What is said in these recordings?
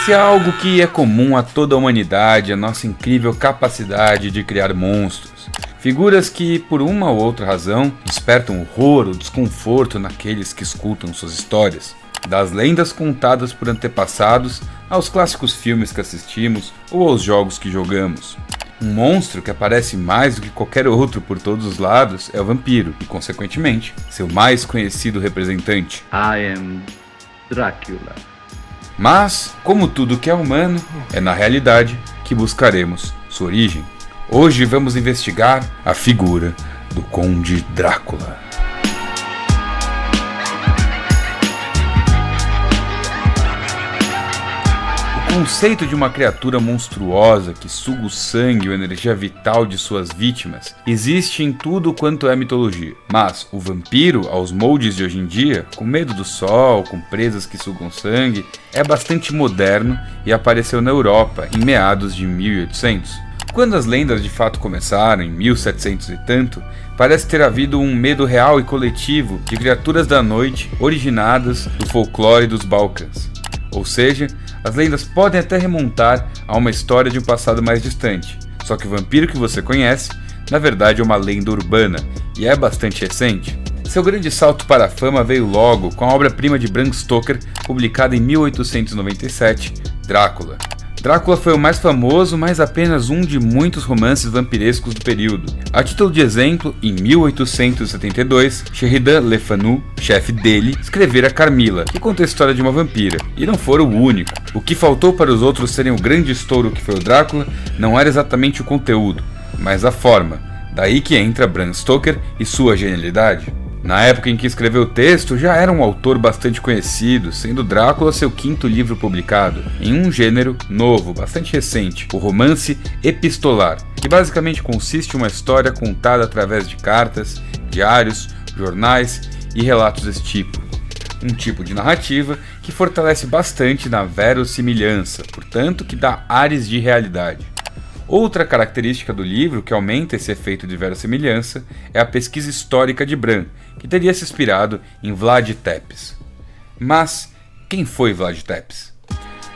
Se há algo que é comum a toda a humanidade, a nossa incrível capacidade de criar monstros. Figuras que, por uma ou outra razão, despertam horror ou desconforto naqueles que escutam suas histórias. Das lendas contadas por antepassados, aos clássicos filmes que assistimos ou aos jogos que jogamos. Um monstro que aparece mais do que qualquer outro por todos os lados é o vampiro, e consequentemente, seu mais conhecido representante. I am Drácula. Mas, como tudo que é humano, é na realidade que buscaremos sua origem. Hoje vamos investigar a figura do Conde Drácula. O conceito de uma criatura monstruosa que suga o sangue ou energia vital de suas vítimas existe em tudo quanto é mitologia. Mas o vampiro, aos moldes de hoje em dia, com medo do sol, com presas que sugam sangue, é bastante moderno e apareceu na Europa em meados de 1800. Quando as lendas de fato começaram, em 1700 e tanto, parece ter havido um medo real e coletivo de criaturas da noite originadas do folclore dos Balcãs. Ou seja, as lendas podem até remontar a uma história de um passado mais distante, só que o vampiro que você conhece, na verdade é uma lenda urbana, e é bastante recente. Seu grande salto para a fama veio logo com a obra-prima de Bram Stoker, publicada em 1897, Drácula. Drácula foi o mais famoso, mas apenas um de muitos romances vampirescos do período. A título de exemplo, em 1872, Sheridan Le Fanu, chefe dele, escrevera Carmila, que conta a história de uma vampira, e não fora o único. O que faltou para os outros serem o grande estouro que foi o Drácula não era exatamente o conteúdo, mas a forma. Daí que entra Bram Stoker e sua genialidade. Na época em que escreveu o texto, já era um autor bastante conhecido, sendo Drácula seu quinto livro publicado, em um gênero novo, bastante recente, o romance epistolar, que basicamente consiste em uma história contada através de cartas, diários, jornais e relatos desse tipo. Um tipo de narrativa que fortalece bastante na verossimilhança, portanto que dá ares de realidade. Outra característica do livro que aumenta esse efeito de verossimilhança é a pesquisa histórica de Bram, que teria se inspirado em Vlad Tepes. Mas quem foi Vlad Tepes?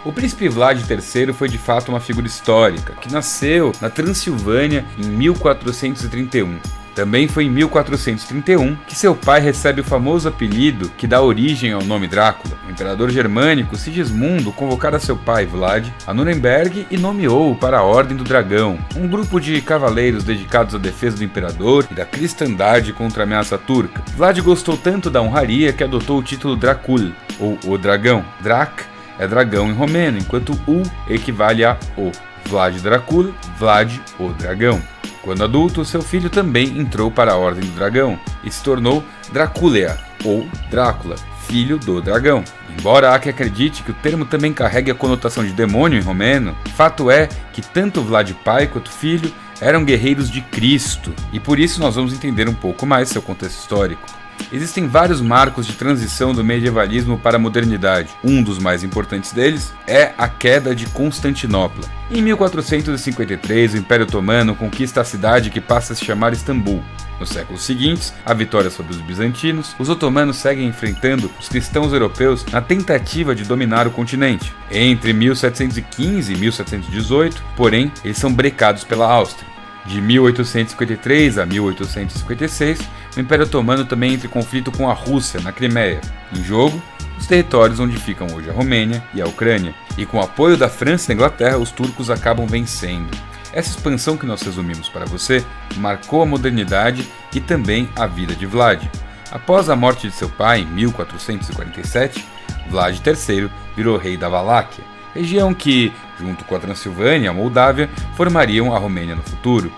O príncipe Vlad III foi de fato uma figura histórica, que nasceu na Transilvânia em 1431. Também foi em 1431 que seu pai recebe o famoso apelido que dá origem ao nome Drácula. O imperador germânico Sigismundo convocara seu pai Vlad a Nuremberg e nomeou-o para a Ordem do Dragão, um grupo de cavaleiros dedicados à defesa do imperador e da cristandade contra a ameaça turca. Vlad gostou tanto da honraria que adotou o título Dracul, ou o dragão. Drac é dragão em romeno, enquanto U equivale a O. Vlad Dracul, Vlad o dragão. Quando adulto, seu filho também entrou para a Ordem do Dragão e se tornou Draculea, ou Drácula, filho do dragão. Embora há quem acredite que o termo também carregue a conotação de demônio em romeno, fato é que tanto Vlad pai quanto filho eram guerreiros de Cristo, e por isso nós vamos entender um pouco mais seu contexto histórico. Existem vários marcos de transição do medievalismo para a modernidade. Um dos mais importantes deles é a queda de Constantinopla. Em 1453, o Império Otomano conquista a cidade que passa a se chamar Istambul. Nos séculos seguintes, a vitória sobre os bizantinos, os otomanos seguem enfrentando os cristãos europeus na tentativa de dominar o continente. Entre 1715 e 1718, porém, eles são brecados pela Áustria. De 1853 a 1856, o Império Otomano também entra em conflito com a Rússia, na Crimeia. Em jogo, os territórios onde ficam hoje a Romênia e a Ucrânia. E com o apoio da França e da Inglaterra, os turcos acabam vencendo. Essa expansão que nós resumimos para você marcou a modernidade e também a vida de Vlad. Após a morte de seu pai, em 1447, Vlad III virou rei da Valáquia, região que, junto com a Transilvânia e a Moldávia, formariam a Romênia no futuro.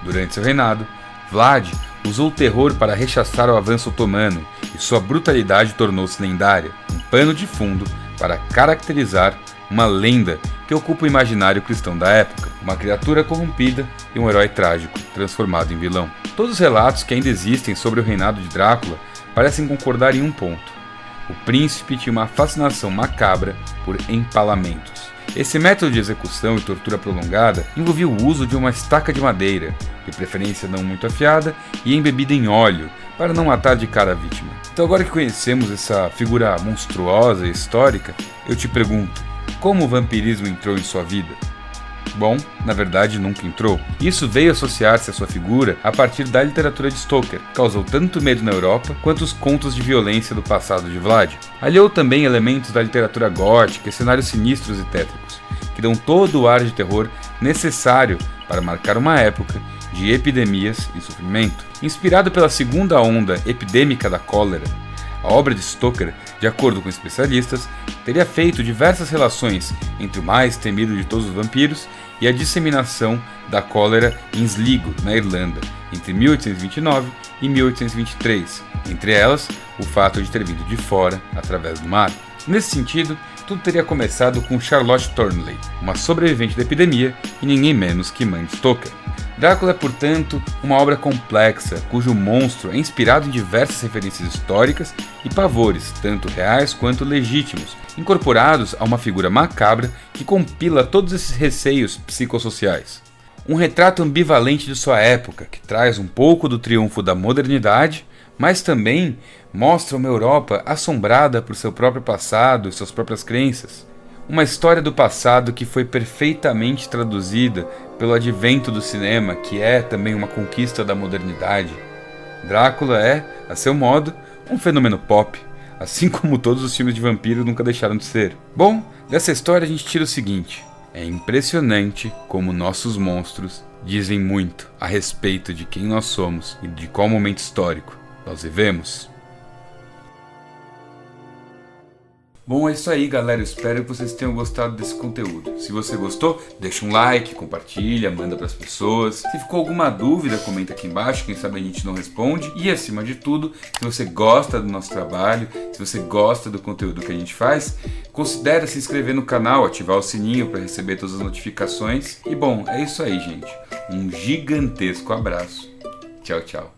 Durante seu reinado, Vlad usou o terror para rechaçar o avanço otomano e sua brutalidade tornou-se lendária, um pano de fundo para caracterizar uma lenda que ocupa o imaginário cristão da época, uma criatura corrompida e um herói trágico, transformado em vilão. Todos os relatos que ainda existem sobre o reinado de Drácula parecem concordar em um ponto. O príncipe tinha uma fascinação macabra por empalamentos. Esse método de execução e tortura prolongada envolvia o uso de uma estaca de madeira, de preferência não muito afiada e embebida em óleo, para não matar de cara a vítima. Então agora que conhecemos essa figura monstruosa e histórica, eu te pergunto, Como o vampirismo entrou em sua vida? Bom, na verdade nunca entrou. Isso veio associar-se à sua figura a partir da literatura de Stoker, que causou tanto medo na Europa quanto os contos de violência do passado de Vlad. Aliou também elementos da literatura gótica e cenários sinistros e tétricos, que dão todo o ar de terror necessário para marcar uma época de epidemias e sofrimento. Inspirado pela segunda onda epidêmica da cólera, a obra de Stoker, de acordo com especialistas, teria feito diversas relações entre o mais temido de todos os vampiros e a disseminação da cólera em Sligo, na Irlanda, entre 1829 e 1823, entre elas o fato de ter vindo de fora através do mar. Nesse sentido, tudo teria começado com Charlotte Thornley, uma sobrevivente da epidemia e ninguém menos que mãe de Stoker. Drácula é, portanto, uma obra complexa, cujo monstro é inspirado em diversas referências históricas e pavores, tanto reais quanto legítimos, incorporados a uma figura macabra que compila todos esses receios psicossociais. Um retrato ambivalente de sua época, que traz um pouco do triunfo da modernidade, mas também mostra uma Europa assombrada por seu próprio passado e suas próprias crenças. Uma história do passado que foi perfeitamente traduzida pelo advento do cinema, que é também uma conquista da modernidade. Drácula é, a seu modo, um fenômeno pop, assim como todos os filmes de vampiros nunca deixaram de ser. Bom, dessa história a gente tira o seguinte: é impressionante como nossos monstros dizem muito a respeito de quem nós somos e de qual momento histórico nós vivemos. Bom, é isso aí, galera. Eu espero que vocês tenham gostado desse conteúdo. Se você gostou, deixa um like, compartilha, manda para as pessoas. Se ficou alguma dúvida, comenta aqui embaixo, quem sabe a gente não responde. E acima de tudo, se você gosta do nosso trabalho, se você gosta do conteúdo que a gente faz, considere se inscrever no canal, ativar o sininho para receber todas as notificações. E bom, é isso aí, gente. Um gigantesco abraço. Tchau, tchau.